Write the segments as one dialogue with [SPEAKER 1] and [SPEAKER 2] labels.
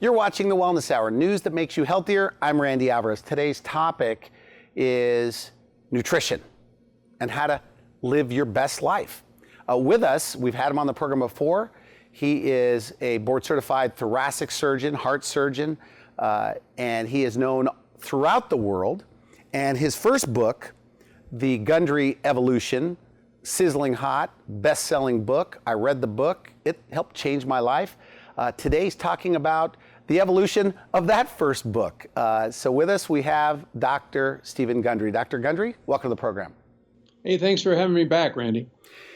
[SPEAKER 1] You're watching the Wellness Hour, news that makes you healthier. I'm Randy Alvarez. Today's topic is nutrition and how to live your best life. With us, we've had him on the program before. He is a board-certified thoracic surgeon, heart surgeon, and he is known throughout the world. And his first book, The Gundry Evolution, sizzling hot, best-selling book. I read the book. It helped change my life. Today's talking about the evolution of that first book. So with us, we have Dr. Stephen Gundry. Dr. Gundry, welcome to the program.
[SPEAKER 2] Hey, thanks for having me back, Randy.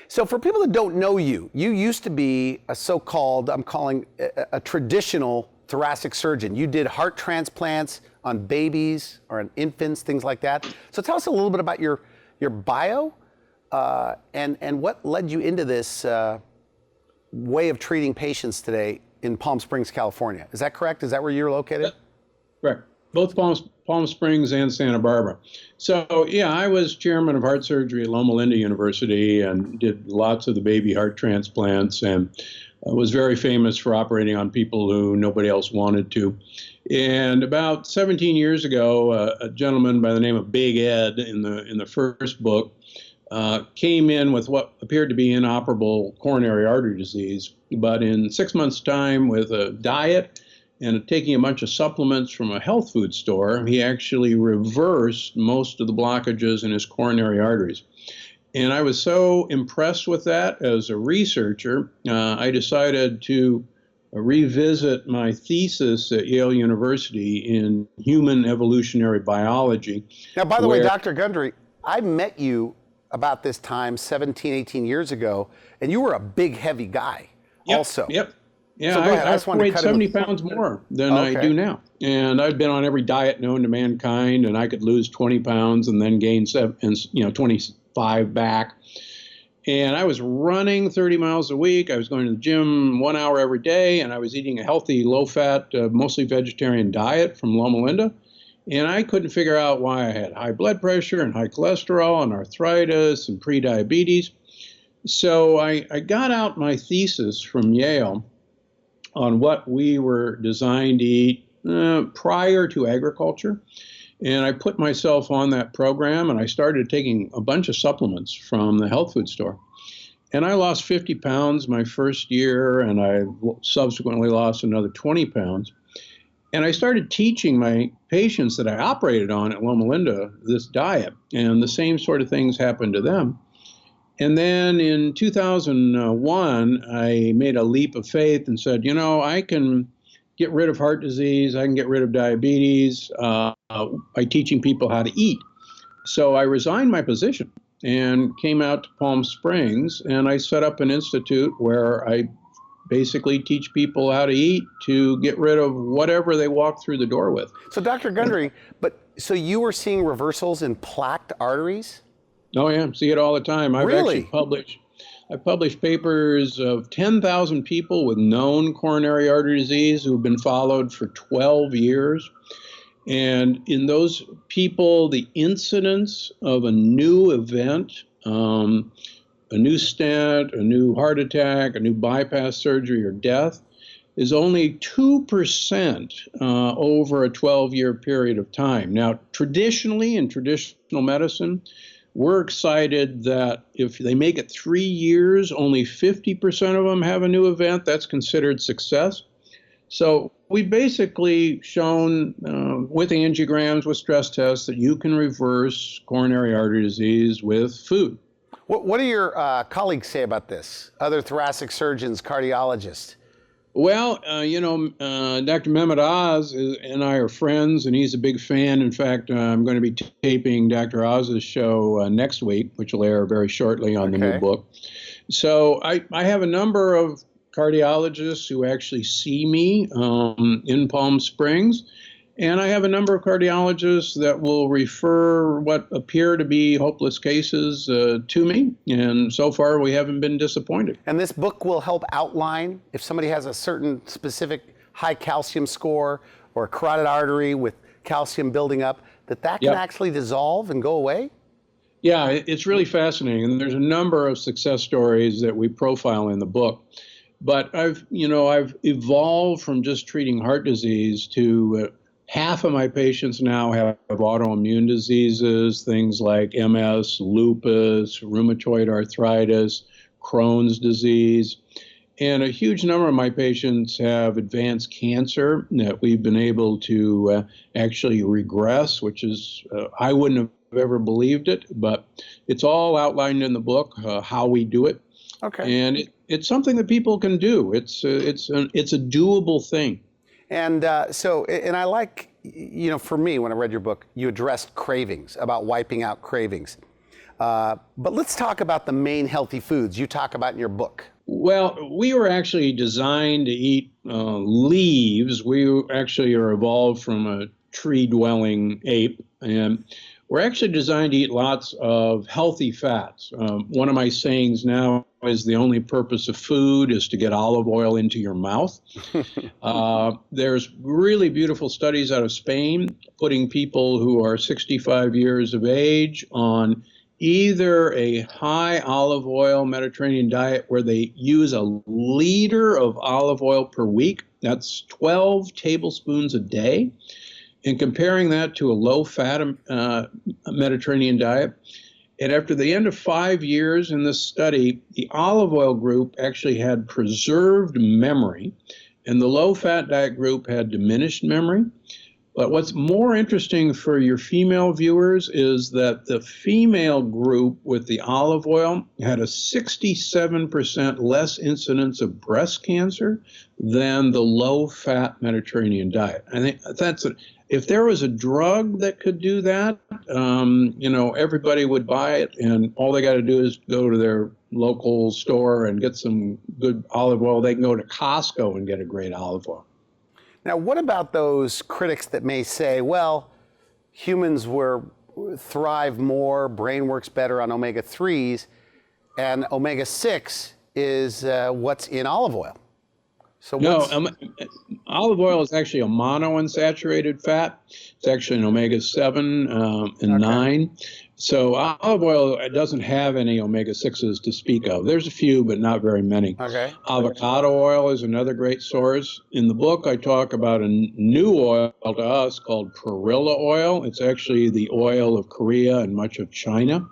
[SPEAKER 1] So for people that don't know you, you used to be a so-called, I'm calling a traditional thoracic surgeon. You did heart transplants on babies or on infants, things like that. So tell us a little bit about your bio and what led you into this way of treating patients today in Palm Springs, California. Is that correct? Is that where you're located?
[SPEAKER 2] Correct. Both Palm Springs and Santa Barbara. So, yeah, I was chairman of heart surgery at Loma Linda University and did lots of the baby heart transplants and was very famous for operating on people who nobody else wanted to. And about 17 years ago, a gentleman by the name of Big Ed in the first book came in with what appeared to be inoperable coronary artery disease. But in 6 months' time, with a diet and taking a bunch of supplements from a health food store, he actually reversed most of the blockages in his coronary arteries. And I was so impressed with that as a researcher, I decided to revisit my thesis at Yale University in human evolutionary biology.
[SPEAKER 1] Now, by the way, Dr. Gundry, I met you about this time 17, 18 years ago, and you were a big, heavy guy also.
[SPEAKER 2] Yep. Yeah,
[SPEAKER 1] so
[SPEAKER 2] I weighed 70 pounds more than I do now. And I'd been on every diet known to mankind, and I could lose 20 pounds and then gain 25 back. And I was running 30 miles a week. I was going to the gym 1 hour every day, and I was eating a healthy, low-fat, mostly vegetarian diet from Loma Linda. And I couldn't figure out why I had high blood pressure and high cholesterol and arthritis and prediabetes. So I got out my thesis from Yale on what we were designed to eat prior to agriculture. And I put myself on that program, and I started taking a bunch of supplements from the health food store. And I lost 50 pounds my first year, and I subsequently lost another 20 pounds. And I started teaching my patients that I operated on at Loma Linda this diet, and the same sort of things happened to them. And then in 2001, I made a leap of faith and said, I can get rid of heart disease, I can get rid of diabetes by teaching people how to eat. So I resigned my position and came out to Palm Springs, and I set up an institute where I basically teach people how to eat to get rid of whatever they walk through the door with.
[SPEAKER 1] So Dr. Gundry, so you were seeing reversals in plaqued arteries?
[SPEAKER 2] Oh yeah, see it all the time. I've
[SPEAKER 1] really?
[SPEAKER 2] I published papers of 10,000 people with known coronary artery disease who have been followed for 12 years. And in those people, the incidence of a new event, a new stent, a new heart attack, a new bypass surgery, or death is only 2% over a 12-year period of time. Now, traditionally, in traditional medicine, we're excited that if they make it 3 years, only 50% of them have a new event. That's considered success. So we've basically shown with angiograms, with stress tests, that you can reverse coronary artery disease with food.
[SPEAKER 1] What do your colleagues say about this? Other thoracic surgeons, cardiologists?
[SPEAKER 2] Well, Dr. Mct Oz and I are friends, and he's a big fan. In fact, I'm going to be taping Dr. Oz's show next week, which will air very shortly on the new book. So I have a number of cardiologists who actually see me in Palm Springs. And I have a number of cardiologists that will refer what appear to be hopeless cases to me. And so far, we haven't been disappointed.
[SPEAKER 1] And this book will help outline if somebody has a certain specific high calcium score or a carotid artery with calcium building up, that can actually dissolve and go away?
[SPEAKER 2] Yeah, it's really fascinating. And there's a number of success stories that we profile in the book. But I've evolved from just treating heart disease to half of my patients now have autoimmune diseases, things like MS, lupus, rheumatoid arthritis, Crohn's disease. And a huge number of my patients have advanced cancer that we've been able to actually regress, which is, I wouldn't have ever believed it, but it's all outlined in the book, how we do it.
[SPEAKER 1] Okay.
[SPEAKER 2] And it's something that people can do. It's a doable thing.
[SPEAKER 1] And and I like, for me, when I read your book, you addressed cravings, about wiping out cravings. But let's talk about the main healthy foods you talk about in your book.
[SPEAKER 2] Well, we were actually designed to eat leaves. We actually are evolved from a tree-dwelling ape, and we're actually designed to eat lots of healthy fats. One of my sayings now is the only purpose of food is to get olive oil into your mouth. There's really beautiful studies out of Spain putting people who are 65 years of age on either a high olive oil Mediterranean diet where they use a liter of olive oil per week. That's 12 tablespoons a day. And comparing that to a low-fat Mediterranean diet. And after the end of 5 years in this study, the olive oil group actually had preserved memory, and the low-fat diet group had diminished memory. But what's more interesting for your female viewers is that the female group with the olive oil had a 67% less incidence of breast cancer than the low-fat Mediterranean diet. I think if there was a drug that could do that, everybody would buy it, and all they got to do is go to their local store and get some good olive oil. They can go to Costco and get a great olive oil.
[SPEAKER 1] Now, what about those critics that may say, well, humans thrive more, brain works better on omega-3s, and omega-6 is what's in olive oil? So
[SPEAKER 2] olive oil is actually a monounsaturated fat. It's actually an omega-7 and 9. So olive oil doesn't have any omega-6s to speak of. There's a few, but not very many.
[SPEAKER 1] Okay.
[SPEAKER 2] Avocado oil is another great source. In the book, I talk about a new oil to us called perilla oil. It's actually the oil of Korea and much of China.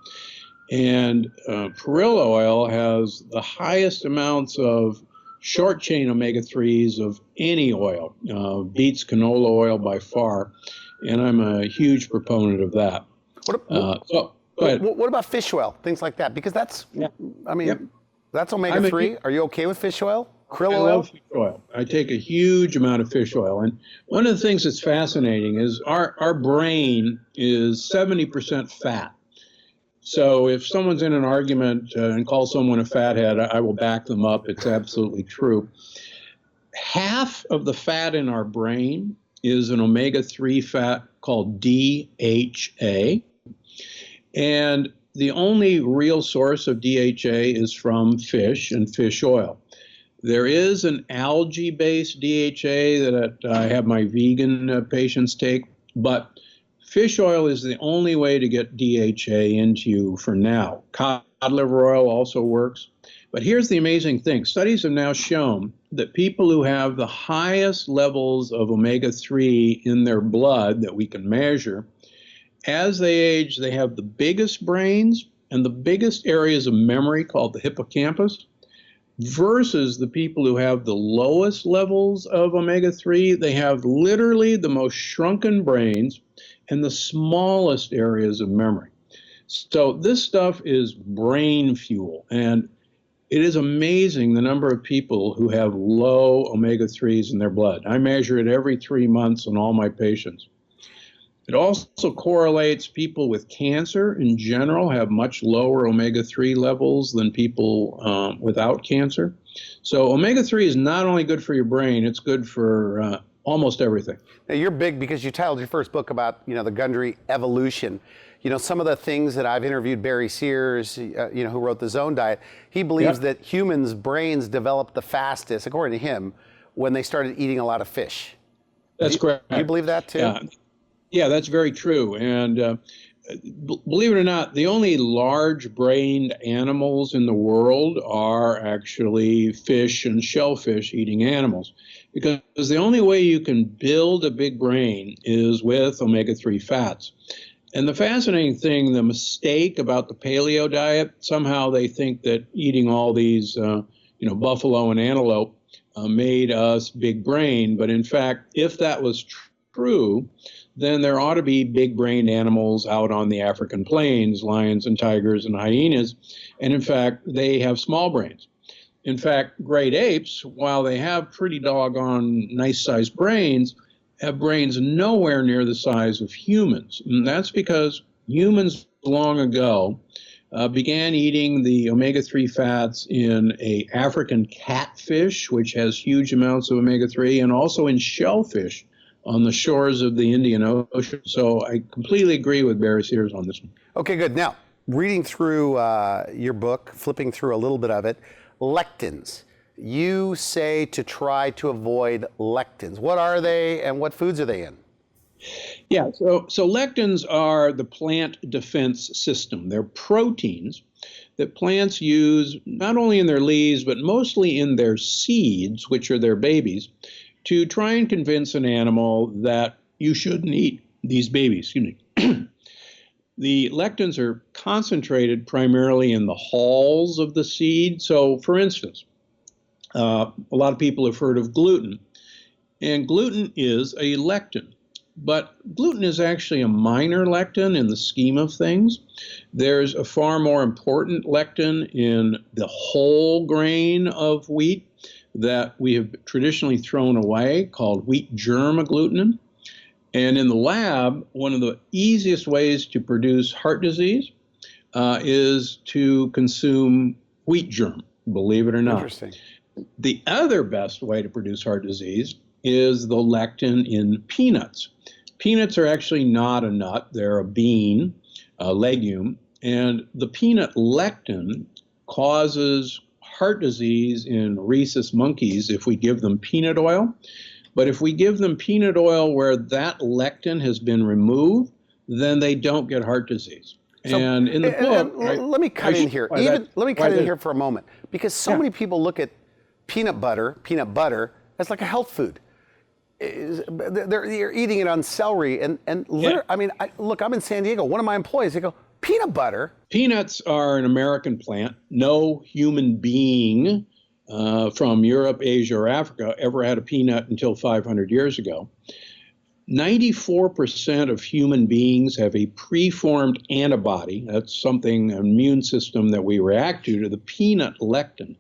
[SPEAKER 2] And perilla oil has the highest amounts of short chain omega-3s of any oil, beats canola oil by far, and I'm a huge proponent of that.
[SPEAKER 1] What about fish oil, things like that? Because that's, that's omega-3. Are you okay with fish oil? Krill oil?
[SPEAKER 2] I love fish oil. I take a huge amount of fish oil, and one of the things that's fascinating is our brain is 70% fat. So if someone's in an argument and calls someone a fathead, I will back them up. It's absolutely true. Half of the fat in our brain is an omega-3 fat called DHA. And the only real source of DHA is from fish and fish oil. There is an algae-based DHA that I have my vegan patients take, but fish oil is the only way to get DHA into you for now. Cod liver oil also works. But here's the amazing thing. Studies have now shown that people who have the highest levels of omega-3 in their blood that we can measure, as they age, they have the biggest brains and the biggest areas of memory called the hippocampus, versus the people who have the lowest levels of omega-3. They have literally the most shrunken brains and the smallest areas of memory. So this stuff is brain fuel, and it is amazing the number of people who have low omega-3s in their blood. I measure it every 3 months on all my patients. It also correlates people with cancer in general have much lower omega-3 levels than people without cancer. So omega-3 is not only good for your brain, it's good for almost everything.
[SPEAKER 1] Now you're big because you titled your first book about, the Gundry evolution. Some of the things that I've interviewed Barry Sears, who wrote the Zone Diet, he believes that humans' brains developed the fastest, according to him, when they started eating a lot of fish.
[SPEAKER 2] That's correct.
[SPEAKER 1] Do you believe that too?
[SPEAKER 2] Yeah, that's very true. And believe it or not, the only large-brained animals in the world are actually fish and shellfish-eating animals, because the only way you can build a big brain is with omega-3 fats. And the fascinating thing, the mistake about the paleo diet, somehow they think that eating all these, buffalo and antelope made us big brain. But in fact, if that was true, then there ought to be big brained animals out on the African plains, lions and tigers and hyenas. And in fact, they have small brains. In fact, great apes, while they have pretty doggone nice sized brains, have brains nowhere near the size of humans. And that's because humans long ago began eating the omega-3 fats in a African catfish, which has huge amounts of omega-3, and also in shellfish on the shores of the Indian Ocean. So I completely agree with Barry Sears on this one.
[SPEAKER 1] Okay, good. Now, reading through your book, flipping through a little bit of it, lectins. You say to try to avoid lectins. What are they and what foods are they in?
[SPEAKER 2] Yeah, so lectins are the plant defense system. They're proteins that plants use not only in their leaves, but mostly in their seeds, which are their babies, to try and convince an animal that you shouldn't eat these babies. Excuse me. The lectins are concentrated primarily in the hulls of the seed. So, for instance, a lot of people have heard of gluten, and gluten is a lectin. But gluten is actually a minor lectin in the scheme of things. There's a far more important lectin in the whole grain of wheat that we have traditionally thrown away, called wheat germ agglutinin. And in the lab, one of the easiest ways to produce heart disease is to consume wheat germ, believe it or not.
[SPEAKER 1] Interesting.
[SPEAKER 2] The other best way to produce heart disease is the lectin in peanuts. Peanuts are actually not a nut, they're a bean, a legume, and the peanut lectin causes heart disease in rhesus monkeys if we give them peanut oil. But if we give them peanut oil where that lectin has been removed, then they don't get heart disease. So, and in the book,
[SPEAKER 1] let me cut in here. Let me cut in here for a moment, because so many people look at peanut butter as like a health food. They're eating it on celery and I mean, look, I'm in San Diego. One of my employees, they go, peanut butter?
[SPEAKER 2] Peanuts are an American plant. No human being from Europe, Asia, or Africa ever had a peanut until 500 years ago. 94% of human beings have a preformed antibody. That's something, an immune system that we react to the peanut lectin.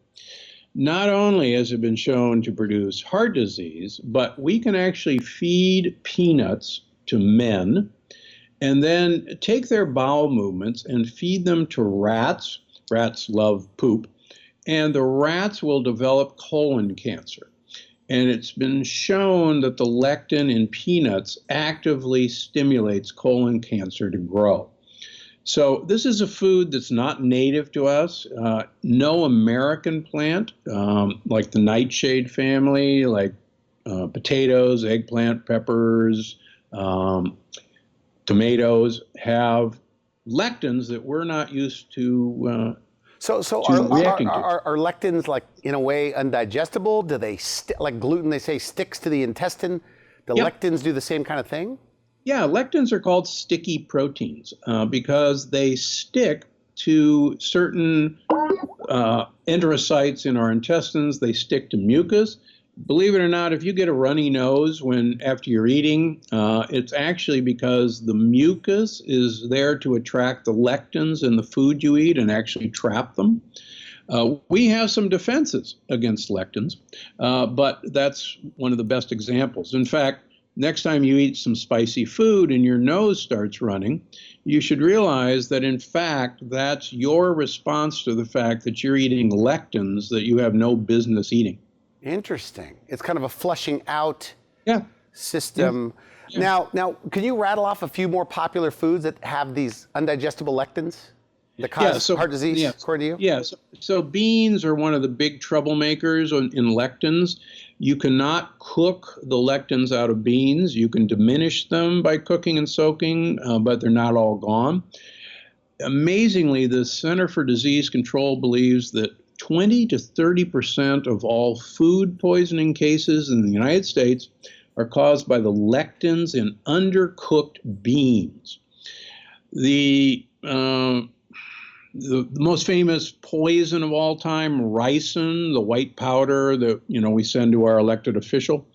[SPEAKER 2] Not only has it been shown to produce heart disease, but we can actually feed peanuts to men and then take their bowel movements and feed them to rats. Rats love poop. And the rats will develop colon cancer. And it's been shown that the lectin in peanuts actively stimulates colon cancer to grow. So this is a food that's not native to us. No American plant, like the nightshade family, like potatoes, eggplant, peppers, tomatoes, have lectins that we're not used to.
[SPEAKER 1] So are lectins, like, in a way, undigestible? Do they like gluten? They say sticks to the intestine. Do lectins do the same kind of thing?
[SPEAKER 2] Yeah, lectins are called sticky proteins because they stick to certain enterocytes in our intestines. They stick to mucus. Believe it or not, if you get a runny nose after you're eating, it's actually because the mucus is there to attract the lectins in the food you eat and actually trap them. We have some defenses against lectins, but that's one of the best examples. In fact, next time you eat some spicy food and your nose starts running, you should realize that, in fact, that's your response to the fact that you're eating lectins that you have no business eating.
[SPEAKER 1] Interesting. It's kind of a flushing out system.
[SPEAKER 2] Yeah.
[SPEAKER 1] Now, can you rattle off a few more popular foods that have these undigestible lectins? that cause heart disease, according to you?
[SPEAKER 2] Yes. So beans are one of the big troublemakers in lectins. You cannot cook the lectins out of beans. You can diminish them by cooking and soaking, but they're not all gone. Amazingly, the Center for Disease Control believes that 20 to 30% of all food poisoning cases in the United States are caused by the lectins in undercooked beans. The most famous poison of all time, ricin, the white powder that we send to our elected official.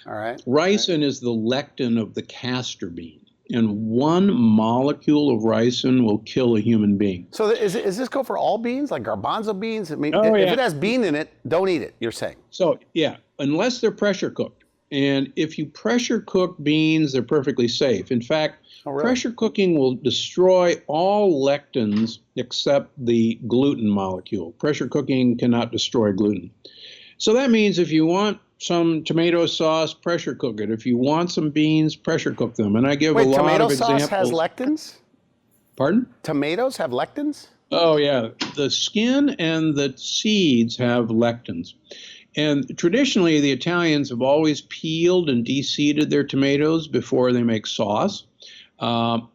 [SPEAKER 1] All right.
[SPEAKER 2] Ricin is the lectin of the castor bean, and one molecule of ricin will kill a human being.
[SPEAKER 1] So is this go for all beans, like garbanzo beans? I mean, if it has bean in it, don't eat it, you're saying.
[SPEAKER 2] So yeah, unless they're pressure cooked. And if you pressure cook beans, they're perfectly safe. In fact, pressure cooking will destroy all lectins except the gluten molecule. Pressure cooking cannot destroy gluten. So that means if you want some tomato sauce, pressure cook it. If you want some beans, pressure cook them. And I give a lot of examples.
[SPEAKER 1] Tomato sauce has lectins?
[SPEAKER 2] Pardon?
[SPEAKER 1] Tomatoes have lectins?
[SPEAKER 2] Oh, yeah. The skin and the seeds have lectins. And traditionally, the Italians have always peeled and de-seeded their tomatoes before they make sauce.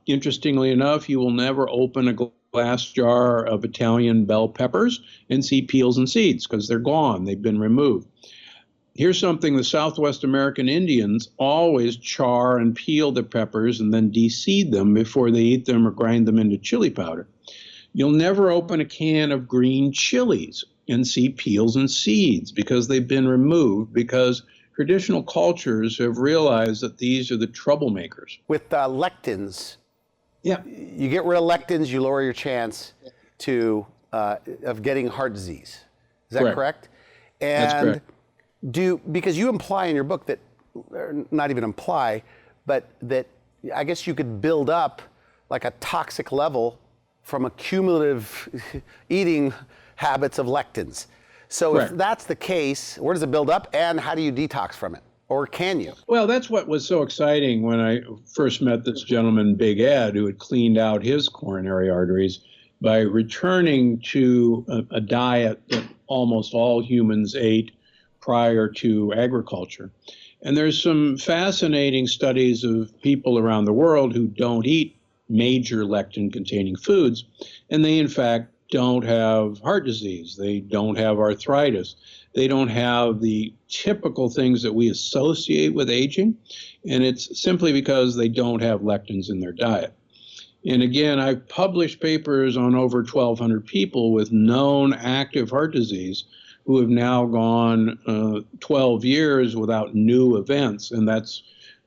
[SPEAKER 2] Interestingly enough, you will never open a glass jar of Italian bell peppers and see peels and seeds because they're gone. They've been removed. Here's something the Southwest American Indians always char and peel the peppers and then de-seed them before they eat them or grind them into chili powder. You'll never open a can of green chilies and see peels and seeds because they've been removed, because traditional cultures have realized that these are the troublemakers.
[SPEAKER 1] With lectins, you get rid of lectins, you lower your chance of getting heart disease. Is that correct? And
[SPEAKER 2] that's correct.
[SPEAKER 1] Because you imply in your book that, or not even imply, but that I guess you could build up like a toxic level from a cumulative eating habits of lectins. So if that's the case, where does it build up and how do you detox from it? Or can you?
[SPEAKER 2] Well, that's what was so exciting when I first met this gentleman, Big Ed, who had cleaned out his coronary arteries by returning to a diet that almost all humans ate prior to agriculture. And there's some fascinating studies of people around the world who don't eat major lectin-containing foods, and they in fact don't have heart disease, they don't have arthritis, they don't have the typical things that we associate with aging, and it's simply because they don't have lectins in their diet. And again, I've published papers on over 1,200 people with known active heart disease who have now gone 12 years without new events, and that's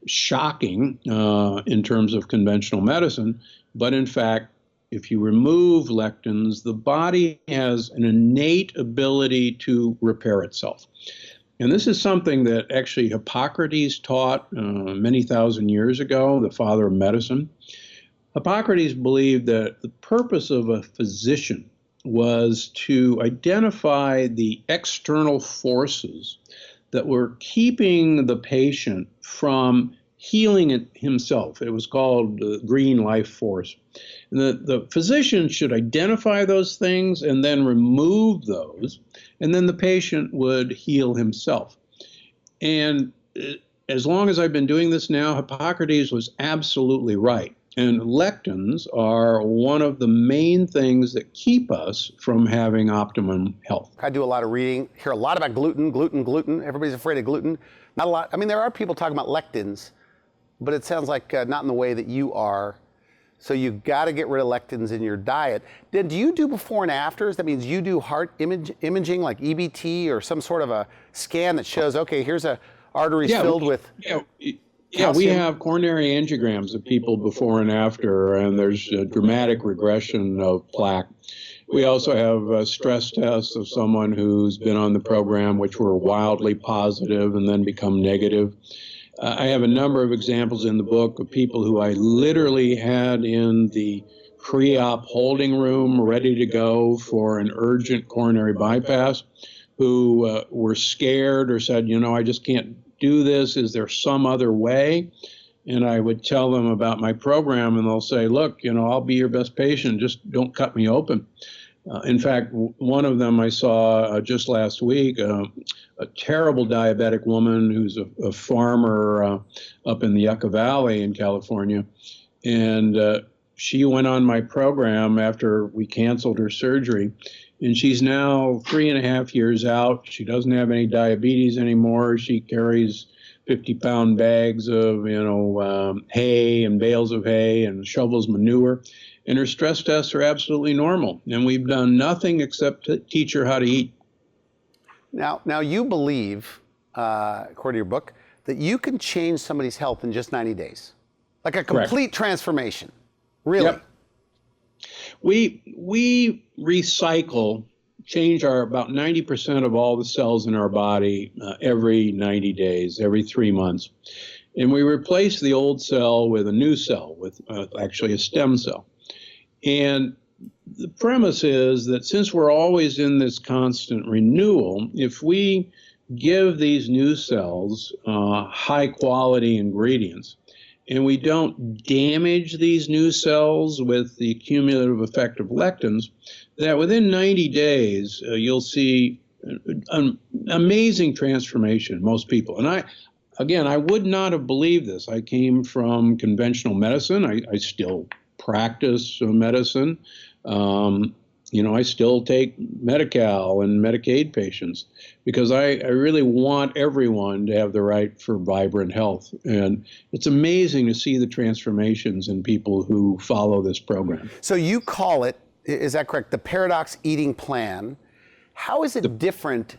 [SPEAKER 2] shocking in terms of conventional medicine, but in fact, if you remove lectins, the body has an innate ability to repair itself. And this is something that actually Hippocrates taught many thousand years ago, the father of medicine. Hippocrates believed that the purpose of a physician was to identify the external forces that were keeping the patient from healing it himself. It was called the green life force. And the physician should identify those things and then remove those, and then the patient would heal himself. And as long as I've been doing this now, Hippocrates was absolutely right. And lectins are one of the main things that keep us from having optimum health.
[SPEAKER 1] I do a lot of reading, hear a lot about gluten. Everybody's afraid of gluten. Not a lot. I mean, there are people talking about lectins, but it sounds like not in the way that you are. So you've got to get rid of lectins in your diet. Then do you do before and afters? That means you do heart imaging like EBT or some sort of a scan that shows, okay, here's a arteries filled with calcium.
[SPEAKER 2] We have coronary angiograms of people before and after, and there's a dramatic regression of plaque. We also have stress tests of someone who's been on the program, which were wildly positive and then become negative. I have a number of examples in the book of people who I literally had in the pre-op holding room ready to go for an urgent coronary bypass, who were scared or said, I just can't do this. Is there some other way? and I would tell them about my program, and they'll say, look, I'll be your best patient, just don't cut me open. In fact, one of them I saw just last week, a terrible diabetic woman who's a farmer up in the Yucca Valley in California. And she went on my program after we canceled her surgery. And she's now 3.5 years out. She doesn't have any diabetes anymore. She carries 50-pound bags of, hay and bales of hay and shovels manure. And her stress tests are absolutely normal. And we've done nothing except to teach her how to eat.
[SPEAKER 1] Now you believe, according to your book, that you can change somebody's health in just 90 days. Like a complete transformation. Really?
[SPEAKER 2] Yep. We recycle, change about 90% of all the cells in our body every 90 days, every 3 months. And we replace the old cell with a new cell, with actually a stem cell. And the premise is that since we're always in this constant renewal, if we give these new cells high quality ingredients, and we don't damage these new cells with the cumulative effect of lectins, that within 90 days, you'll see an amazing transformation in most people. And I would not have believed this. I came from conventional medicine. I still practice medicine. I still take Medi-Cal and Medicaid patients because I really want everyone to have the right for vibrant health. And it's amazing to see the transformations in people who follow this program.
[SPEAKER 1] So you call it, is that correct, the Paradox Eating Plan. How is it different?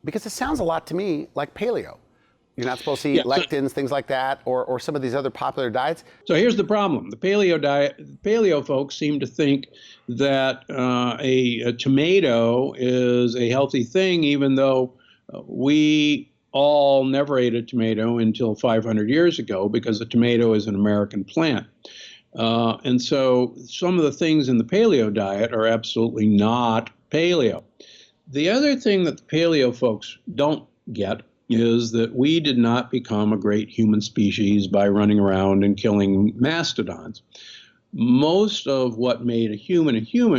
[SPEAKER 1] Because it sounds a lot to me like paleo. You're not supposed to eat lectins, things like that, or some of these other popular diets.
[SPEAKER 2] So here's the problem. The paleo folks seem to think that a tomato is a healthy thing, even though we all never ate a tomato until 500 years ago because a tomato is an American plant. And so some of the things in the paleo diet are absolutely not paleo. The other thing that the paleo folks don't get is that we did not become a great human species by running around and killing mastodons. Most of what made a human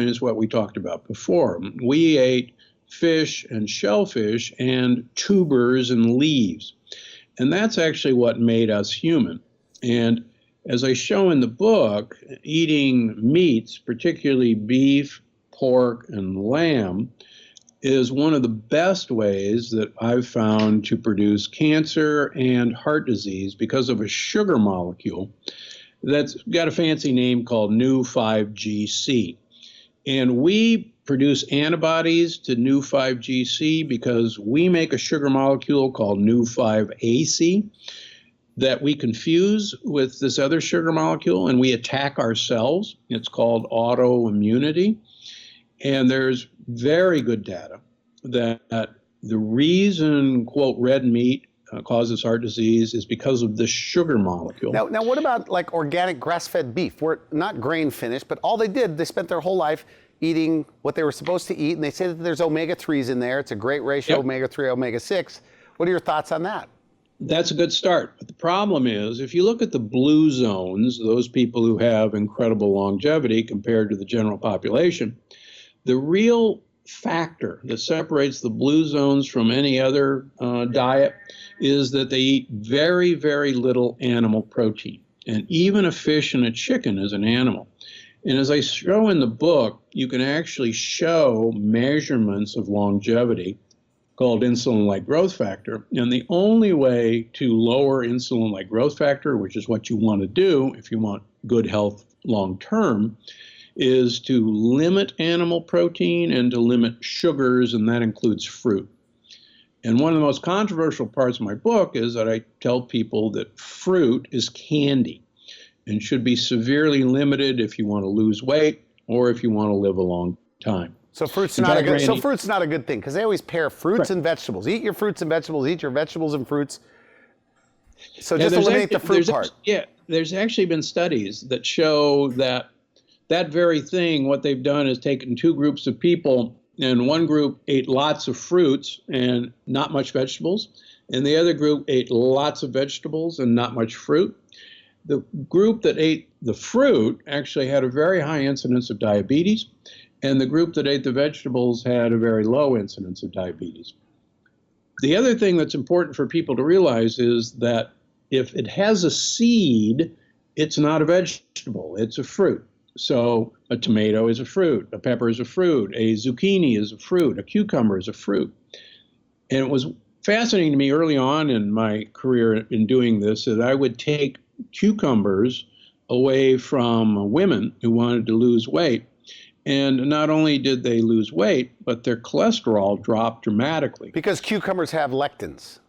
[SPEAKER 2] is what we talked about before. We ate fish and shellfish and tubers and leaves. And that's actually what made us human. And as I show in the book, eating meats, particularly beef, pork, and lamb, is one of the best ways that I've found to produce cancer and heart disease because of a sugar molecule that's got a fancy name called Nu-5GC. And we produce antibodies to Nu-5GC because we make a sugar molecule called Nu-5AC that we confuse with this other sugar molecule and we attack our cells. It's called autoimmunity. And there's very good data that the reason, quote, red meat causes heart disease is because of the sugar molecule.
[SPEAKER 1] Now what about like organic grass-fed beef? We're not grain finished, but all they spent their whole life eating what they were supposed to eat, and they say that there's omega-3s in there. It's a great ratio, omega-3, omega-6. What are your thoughts on that?
[SPEAKER 2] That's a good start. But the problem is, if you look at the blue zones, those people who have incredible longevity compared to the general population, the real factor that separates the blue zones from any other diet is that they eat very, very little animal protein. And even a fish and a chicken is an animal. And as I show in the book, you can actually show measurements of longevity called insulin-like growth factor. And the only way to lower insulin-like growth factor, which is what you want to do if you want good health long-term, is to limit animal protein and to limit sugars, and that includes fruit. And one of the most controversial parts of my book is that I tell people that fruit is candy and should be severely limited if you want to lose weight or if you want to live a long time.
[SPEAKER 1] So fruit's not a good thing because they always pair fruits and vegetables. Eat your fruits and vegetables, eat your vegetables and fruits. So just eliminate the fruit part.
[SPEAKER 2] There's actually been studies that show that very thing, what they've done is taken two groups of people, and one group ate lots of fruits and not much vegetables, and the other group ate lots of vegetables and not much fruit. The group that ate the fruit actually had a very high incidence of diabetes, and the group that ate the vegetables had a very low incidence of diabetes. The other thing that's important for people to realize is that if it has a seed, it's not a vegetable, it's a fruit. So a tomato is a fruit, a pepper is a fruit, a zucchini is a fruit, a cucumber is a fruit. And it was fascinating to me early on in my career in doing this that I would take cucumbers away from women who wanted to lose weight. And not only did they lose weight, but their cholesterol dropped dramatically.
[SPEAKER 1] Because cucumbers have lectins.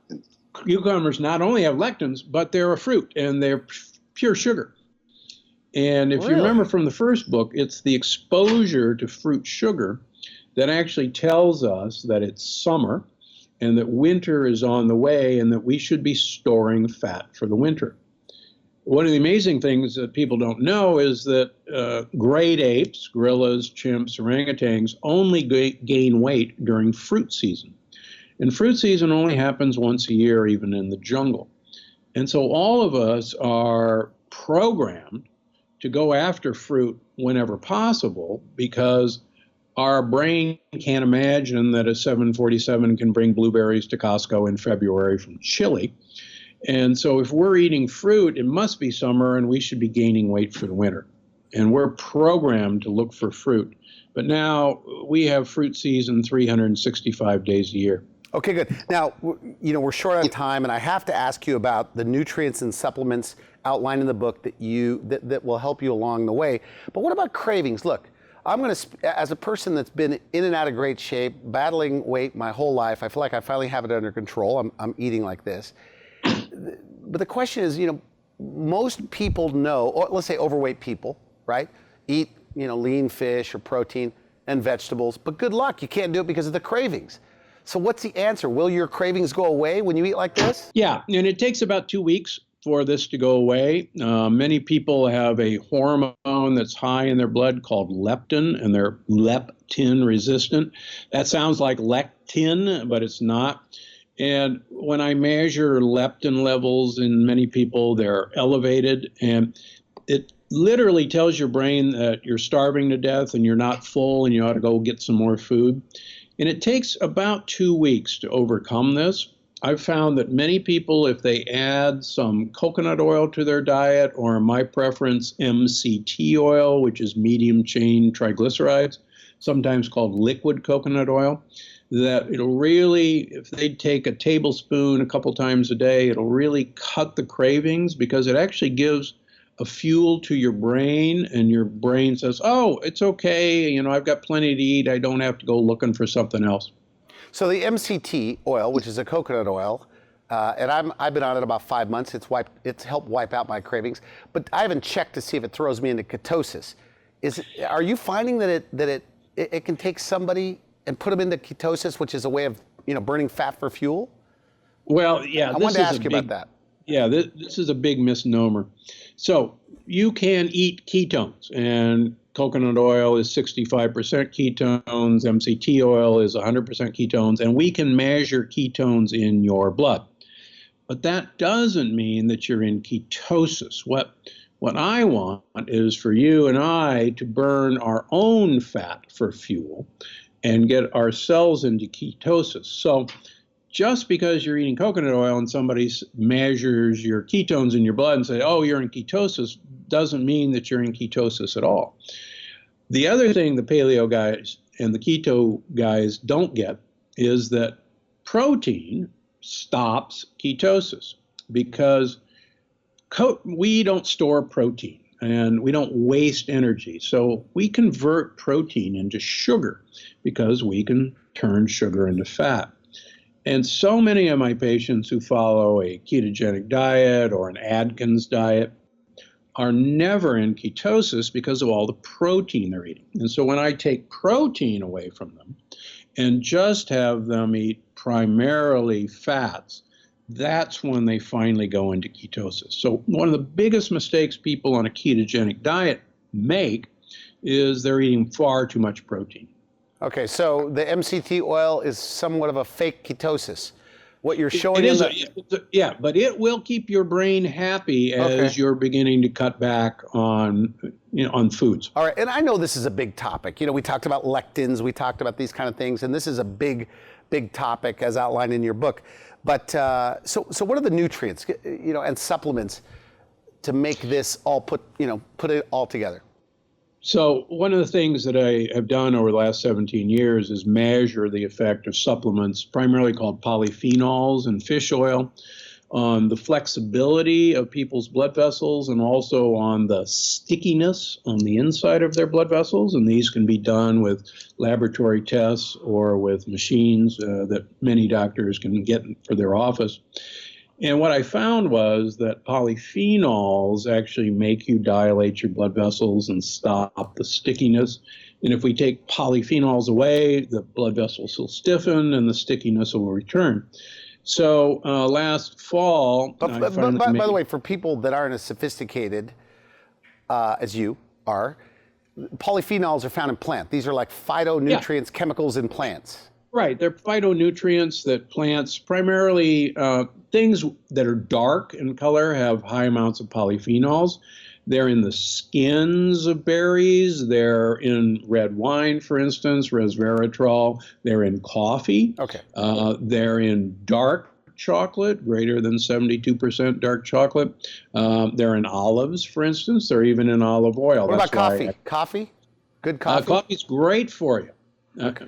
[SPEAKER 2] Cucumbers not only have lectins, but they're a fruit and they're pure sugar. And if you remember from the first book, it's the exposure to fruit sugar that actually tells us that it's summer and that winter is on the way and that we should be storing fat for the winter. One of the amazing things that people don't know is that great apes, gorillas, chimps, orangutans only gain weight during fruit season. And fruit season only happens once a year, even in the jungle. And so all of us are programmed to go after fruit whenever possible because our brain can't imagine that a 747 can bring blueberries to Costco in February from Chile. And so if we're eating fruit, it must be summer and we should be gaining weight for the winter. And we're programmed to look for fruit. But now we have fruit season 365 days a year.
[SPEAKER 1] Okay, good. Now, we're short on time, and I have to ask you about the nutrients and supplements outlined in the book that will help you along the way. But what about cravings? Look, I'm going to, as a person that's been in and out of great shape, battling weight my whole life, I feel like I finally have it under control. I'm eating like this. But the question is, most people know, or let's say overweight people, right, eat, lean fish or protein and vegetables, but good luck, you can't do it because of the cravings. So what's the answer? Will your cravings go away when you eat like this?
[SPEAKER 2] Yeah, and it takes about 2 weeks for this to go away. Many people have a hormone that's high in their blood called leptin, and they're leptin resistant. That sounds like lectin, but it's not. And when I measure leptin levels in many people, they're elevated, and it literally tells your brain that you're starving to death and you're not full and you ought to go get some more food. And it takes about 2 weeks to overcome this. I've found that many people, if they add some coconut oil to their diet, or my preference, Mct oil, which is medium chain triglycerides, sometimes called liquid coconut oil, that it'll really, if they take a tablespoon a couple times a day, it'll really cut the cravings because it actually gives a fuel to your brain, and your brain says, oh, it's okay, I've got plenty to eat, I don't have to go looking for something else.
[SPEAKER 1] So the Mct oil, which is a coconut oil, and I've been on it about 5 months. It's helped wipe out my cravings, but I haven't checked to see if it throws me into ketosis. Are you finding that it can take somebody and put them into ketosis, which is a way of burning fat for fuel?
[SPEAKER 2] Well, yeah,
[SPEAKER 1] I wanted to ask you about that.
[SPEAKER 2] Yeah, this is a big misnomer. So you can eat ketones, and coconut oil is 65% ketones, Mct oil is 100% ketones, and we can measure ketones in your blood. But that doesn't mean that you're in ketosis. What I want is for you and I to burn our own fat for fuel and get our cells into ketosis. So just because you're eating coconut oil and somebody measures your ketones in your blood and say, oh, you're in ketosis, doesn't mean that you're in ketosis at all. The other thing the paleo guys and the keto guys don't get is that protein stops ketosis because we don't store protein and we don't waste energy. So we convert protein into sugar because we can turn sugar into fat. And so many of my patients who follow a ketogenic diet or an Atkins diet are never in ketosis because of all the protein they're eating. And so when I take protein away from them and just have them eat primarily fats, that's when they finally go into ketosis. So one of the biggest mistakes people on a ketogenic diet make is they're eating far too much protein.
[SPEAKER 1] Okay, so the Mct oil is somewhat of a fake ketosis. what you're showing
[SPEAKER 2] It is,
[SPEAKER 1] yeah,
[SPEAKER 2] but it will keep your brain happy as you're beginning to cut back on, on foods.
[SPEAKER 1] All right, and I know this is a big topic. We talked about lectins, we talked about these kind of things, and this is a big topic as outlined in your book. But so what are the nutrients, and supplements to make this all put it all together?
[SPEAKER 2] So one of the things that I have done over the last 17 years is measure the effect of supplements, primarily called polyphenols and fish oil, on the flexibility of people's blood vessels and also on the stickiness on the inside of their blood vessels. And these can be done with laboratory tests or with machines that many doctors can get for their office. And what I found was that polyphenols actually make you dilate your blood vessels and stop the stickiness. And if we take polyphenols away, the blood vessels will stiffen and the stickiness will return. So last fall,
[SPEAKER 1] by the way, for people that aren't as sophisticated as you are, polyphenols are found in plants. These are like phytonutrients, chemicals in plants.
[SPEAKER 2] Right. They're phytonutrients that plants, primarily things that are dark in color, have high amounts of polyphenols. They're in the skins of berries. They're in red wine, for instance, resveratrol. They're in coffee.
[SPEAKER 1] Okay.
[SPEAKER 2] They're in dark chocolate, greater than 72% dark chocolate. They're in olives, for instance. They're even in olive oil.
[SPEAKER 1] What about coffee? Coffee? Good coffee?
[SPEAKER 2] Coffee's great for you.
[SPEAKER 1] Okay.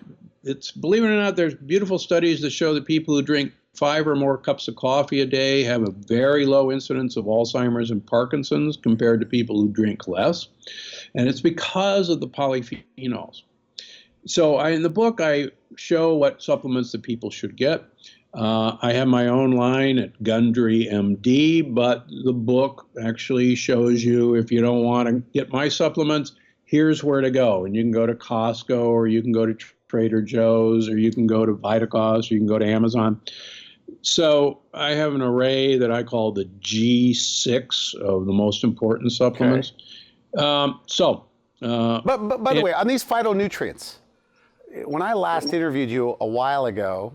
[SPEAKER 2] Believe it or not, there's beautiful studies that show that people who drink 5 or more cups of coffee a day have a very low incidence of Alzheimer's and Parkinson's compared to people who drink less. And it's because of the polyphenols. So in the book, I show what supplements that people should get. I have my own line at Gundry MD, but the book actually shows you, if you don't want to get my supplements, here's where to go. And you can go to Costco, or you can go to Trader Joe's, or you can go to Vitacost, or you can go to Amazon. So I have an array that I call the G6 of the most important supplements. Okay.
[SPEAKER 1] But by the way, on these phytonutrients, when I last interviewed you a while ago,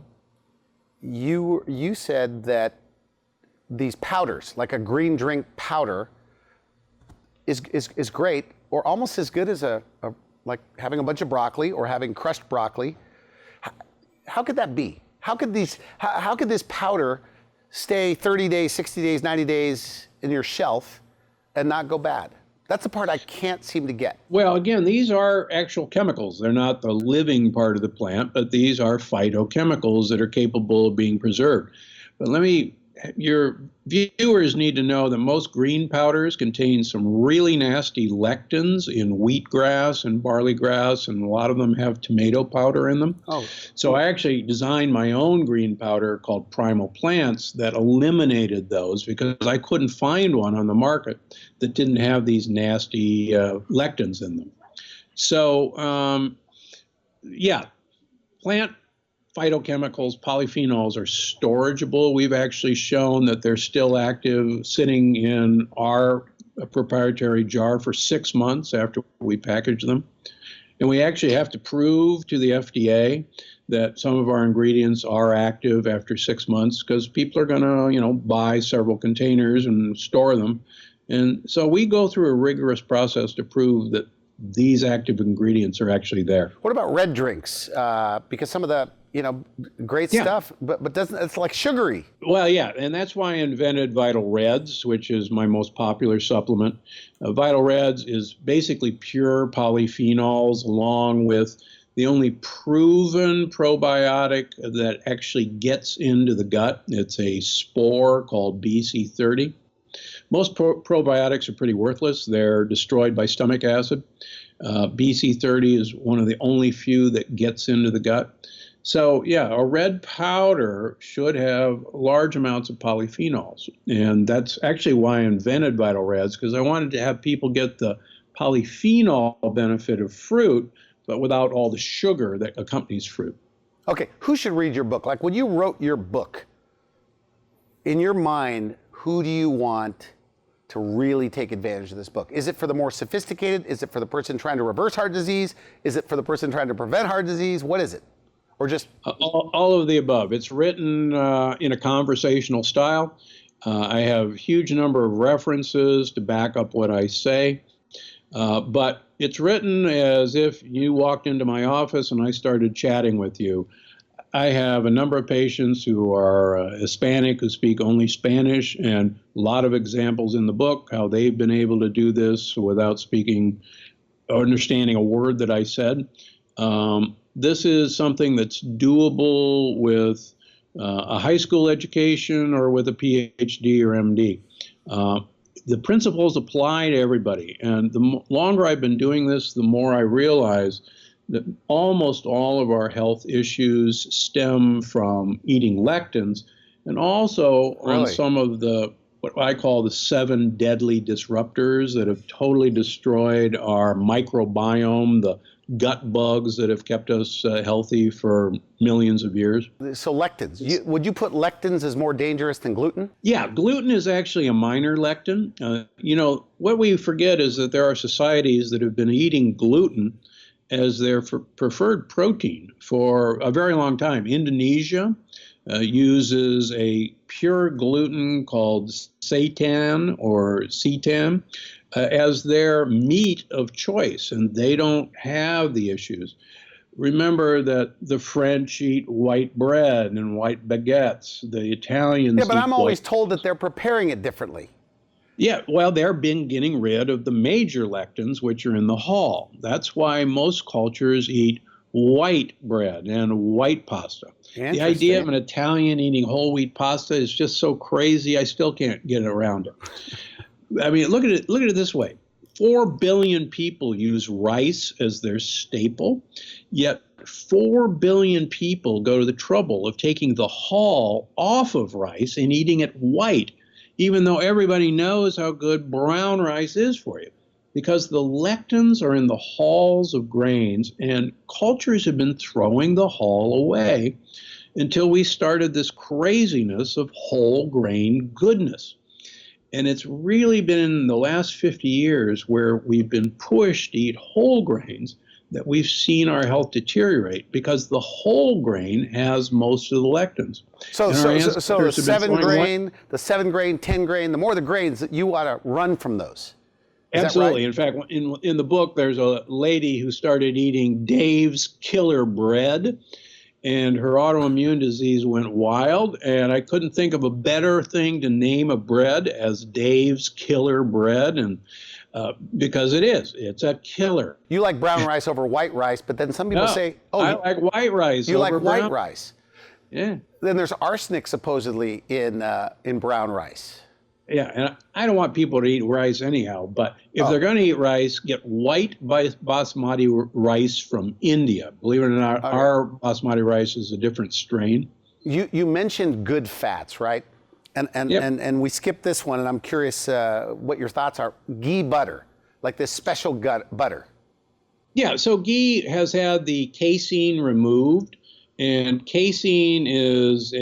[SPEAKER 1] you said that these powders, like a green drink powder, is great, or almost as good as like having a bunch of broccoli or having crushed broccoli. How could that be? How could this powder stay 30 days, 60 days, 90 days in your shelf and not go bad? That's the part I can't seem to get. Well,
[SPEAKER 2] again, these are actual chemicals. They're not the living part of the plant, but these are phytochemicals that are capable of being preserved. But your viewers need to know that most green powders contain some really nasty lectins in wheatgrass and barley grass, and a lot of them have tomato powder in them. Oh. So I actually designed my own green powder called Primal Plants that eliminated those because I couldn't find one on the market that didn't have these nasty lectins in them. So, plant phytochemicals, polyphenols, are storageable. We've actually shown that they're still active sitting in our proprietary jar for 6 months after we package them. And we actually have to prove to the FDA that some of our ingredients are active after 6 months, because people are going to, buy several containers and store them. And so we go through a rigorous process to prove that these active ingredients are actually there.
[SPEAKER 1] What about red drinks? Because some of the great stuff, but it's like sugary.
[SPEAKER 2] Well, yeah, and that's why I invented Vital Reds, which is my most popular supplement. Vital Reds is basically pure polyphenols, along with the only proven probiotic that actually gets into the gut. It's a spore called BC30. Most probiotics are pretty worthless. They're destroyed by stomach acid. BC30 is one of the only few that gets into the gut. So, a red powder should have large amounts of polyphenols. And that's actually why I invented Vital Reds, because I wanted to have people get the polyphenol benefit of fruit, but without all the sugar that accompanies fruit.
[SPEAKER 1] Okay, who should read your book? Like when you wrote your book, in your mind, who do you want to really take advantage of this book? Is it for the more sophisticated? Is it for the person trying to reverse heart disease? Is it for the person trying to prevent heart disease? What is it? or just
[SPEAKER 2] all of the above. It's written in a conversational style. I have a huge number of references to back up what I say, but it's written as if you walked into my office and I started chatting with you. I have a number of patients who are Hispanic, who speak only Spanish, and a lot of examples in the book how they've been able to do this without speaking or understanding a word that I said. This is something that's doable with a high school education or with a PhD or MD. The principles apply to everybody, and the longer I've been doing this, the more I realize that almost all of our health issues stem from eating lectins, and also on some of the what I call the 7 deadly disruptors that have totally destroyed our microbiome, the gut bugs that have kept us healthy for millions of years.
[SPEAKER 1] So lectins, would you put lectins as more dangerous than gluten?
[SPEAKER 2] Yeah, gluten is actually a minor lectin. What we forget is that there are societies that have been eating gluten as their preferred protein for a very long time. Indonesia uses a pure gluten called seitan or seitan as their meat of choice, and they don't have the issues. Remember that the French eat white bread and white baguettes. The Italians
[SPEAKER 1] Yeah, but
[SPEAKER 2] eat
[SPEAKER 1] I'm always told that they're preparing it differently.
[SPEAKER 2] Yeah, well, they're been getting rid of the major lectins, which are in the hull. That's why most cultures eat white bread and white pasta. The idea of an Italian eating whole wheat pasta is just so crazy, I still can't get around it. I mean, look at it this way. 4 billion people use rice as their staple, yet 4 billion people go to the trouble of taking the hull off of rice and eating it white, even though everybody knows how good brown rice is for you, because the lectins are in the hulls of grains, and cultures have been throwing the hull away until we started this craziness of whole grain goodness. And it's really been in the last 50 years where we've been pushed to eat whole grains that we've seen our health deteriorate, because the whole grain has most of the lectins.
[SPEAKER 1] So the 7 grain, 10 grain, the more the grains, that you want to run from those. Is
[SPEAKER 2] Absolutely.
[SPEAKER 1] that right?
[SPEAKER 2] In fact, in the book, there's a lady who started eating Dave's Killer Bread, and her autoimmune disease went wild, and I couldn't think of a better thing to name a bread as Dave's Killer Bread, and because it's a killer.
[SPEAKER 1] You like brown rice over white rice, but then some people say,
[SPEAKER 2] I like white rice.
[SPEAKER 1] You like white rice.
[SPEAKER 2] Yeah.
[SPEAKER 1] Then there's arsenic supposedly in brown rice.
[SPEAKER 2] Yeah, and I don't want people to eat rice anyhow, but if they're going to eat rice, get white basmati rice from India. Believe it or not, our basmati rice is a different strain.
[SPEAKER 1] You mentioned good fats, right? And we skipped this one, and I'm curious what your thoughts are. Ghee butter, like this special butter.
[SPEAKER 2] Yeah, so ghee has had the casein removed, and casein is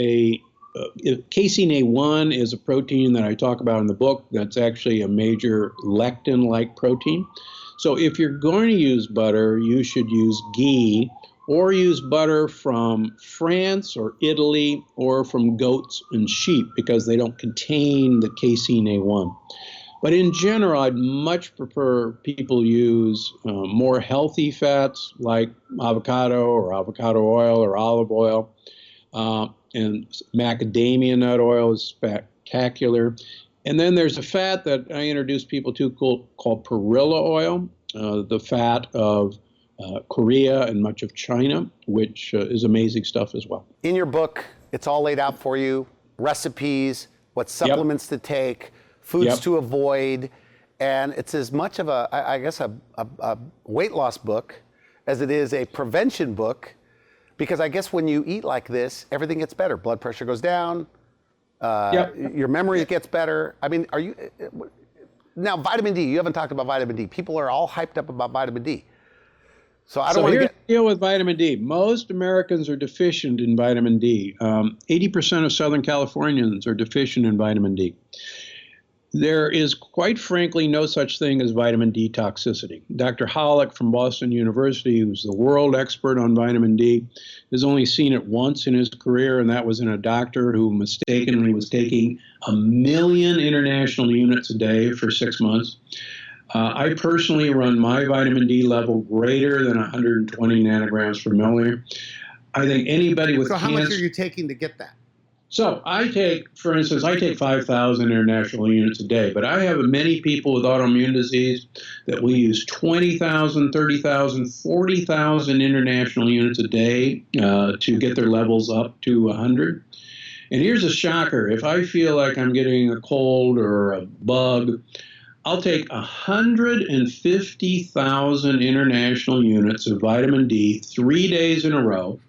[SPEAKER 2] casein A1 is a protein that I talk about in the book that's actually a major lectin-like protein. So if you're going to use butter, you should use ghee, or use butter from France or Italy or from goats and sheep, because they don't contain the casein A1. But in general, I'd much prefer people use more healthy fats like avocado or avocado oil or olive oil. And macadamia nut oil is spectacular. And then there's a fat that I introduce people to called perilla oil, the fat of Korea and much of China, which is amazing stuff as well.
[SPEAKER 1] In your book, it's all laid out for you, recipes, what supplements to take, foods to avoid, and it's as much of a weight loss book as it is a prevention book. Because I guess when you eat like this, everything gets better. Blood pressure goes down. Your memory gets better. I mean, now vitamin D? You haven't talked about vitamin D. People are all hyped up about vitamin D. So I don't want to
[SPEAKER 2] here's the deal with vitamin D. Most Americans are deficient in vitamin D. 80% of Southern Californians are deficient in vitamin D. There is, quite frankly, no such thing as vitamin D toxicity. Dr. Hollick from Boston University, who's the world expert on vitamin D, has only seen it once in his career, and that was in a doctor who mistakenly was taking 1 million international units a day for 6 months. I personally run my vitamin D level greater than 120 nanograms per milliliter. I think anybody with
[SPEAKER 1] cancer... So how much are
[SPEAKER 2] cancer...
[SPEAKER 1] you taking to get that?
[SPEAKER 2] So I take, for instance, I take 5,000 international units a day, but I have many people with autoimmune disease that we use 20,000, 30,000, 40,000 international units a day to get their levels up to 100. And here's a shocker. If I feel like I'm getting a cold or a bug, I'll take 150,000 international units of vitamin D 3 days in a row,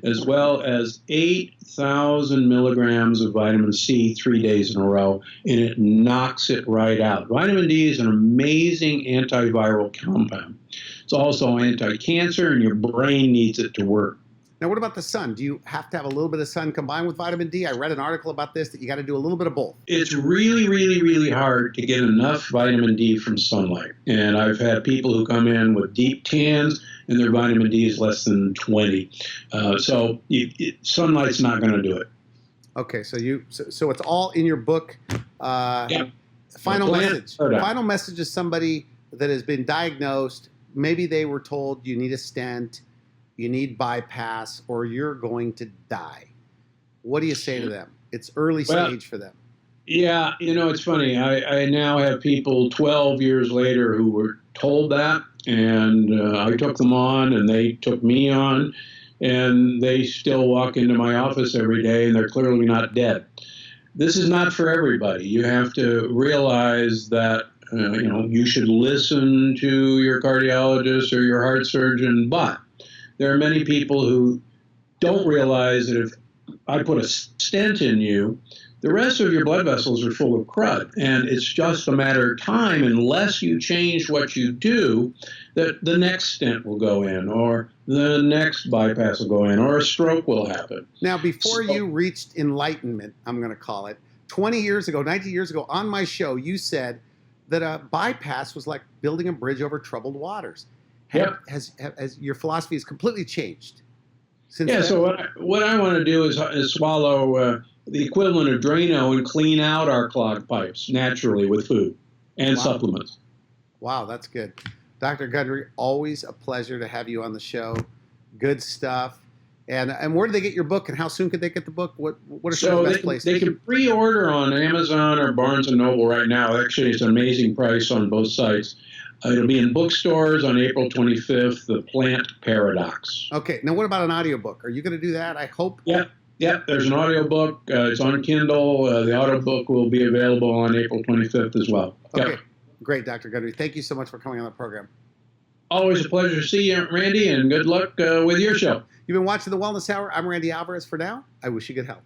[SPEAKER 2] as well as 8,000 milligrams of vitamin C 3 days in a row, and it knocks it right out. Vitamin D is an amazing antiviral compound. It's also anti-cancer, and your brain needs it to work.
[SPEAKER 1] Now, what about the sun? Do you have to have a little bit of sun combined with vitamin D? I read an article about this, that you got to do a little bit of both.
[SPEAKER 2] It's really, really, really hard to get enough vitamin D from sunlight. And I've had people who come in with deep tans, and their vitamin D is less than 20. So sunlight's not going to do it.
[SPEAKER 1] Okay, so it's all in your book.
[SPEAKER 2] Yeah.
[SPEAKER 1] Final message. Final message is somebody that has been diagnosed. Maybe they were told you need a stent, you need bypass, or you're going to die. What do you say to them? It's early stage for them.
[SPEAKER 2] Yeah, it's funny. I now have people 12 years later who were told that, and I took them on, and they took me on, and they still walk into my office every day, and they're clearly not dead. This is not for everybody. You have to realize that you should listen to your cardiologist or your heart surgeon, but there are many people who don't realize that if I put a stent in you, the rest of your blood vessels are full of crud. And it's just a matter of time, unless you change what you do, that the next stent will go in, or the next bypass will go in, or a stroke will happen.
[SPEAKER 1] Now, before you reached enlightenment, I'm going to call it, 20 years ago, 19 years ago, on my show, you said that a bypass was like building a bridge over troubled waters. Has your philosophy has completely changed since then?
[SPEAKER 2] So what I want to do is swallow the equivalent of Drano and clean out our clogged pipes naturally with food and supplements.
[SPEAKER 1] Wow, that's good. Dr. Gundry, always a pleasure to have you on the show. Good stuff. And where do they get your book, and how soon could they get the book? What are some of the best places?
[SPEAKER 2] They can pre-order on Amazon or Barnes & Noble right now. Actually, it's an amazing price on both sites. It'll be in bookstores on April 25th, The Plant Paradox.
[SPEAKER 1] Okay. Now, what about an audiobook? Are you going to do that, I hope?
[SPEAKER 2] Yeah. There's an audiobook. It's on Kindle. The audiobook will be available on April 25th as well.
[SPEAKER 1] Okay. Great, Dr. Gundry. Thank you so much for coming on the program.
[SPEAKER 2] Always a pleasure to see you, Randy, and good luck with your show.
[SPEAKER 1] You've been watching The Wellness Hour. I'm Randy Alvarez. For now, I wish you good health.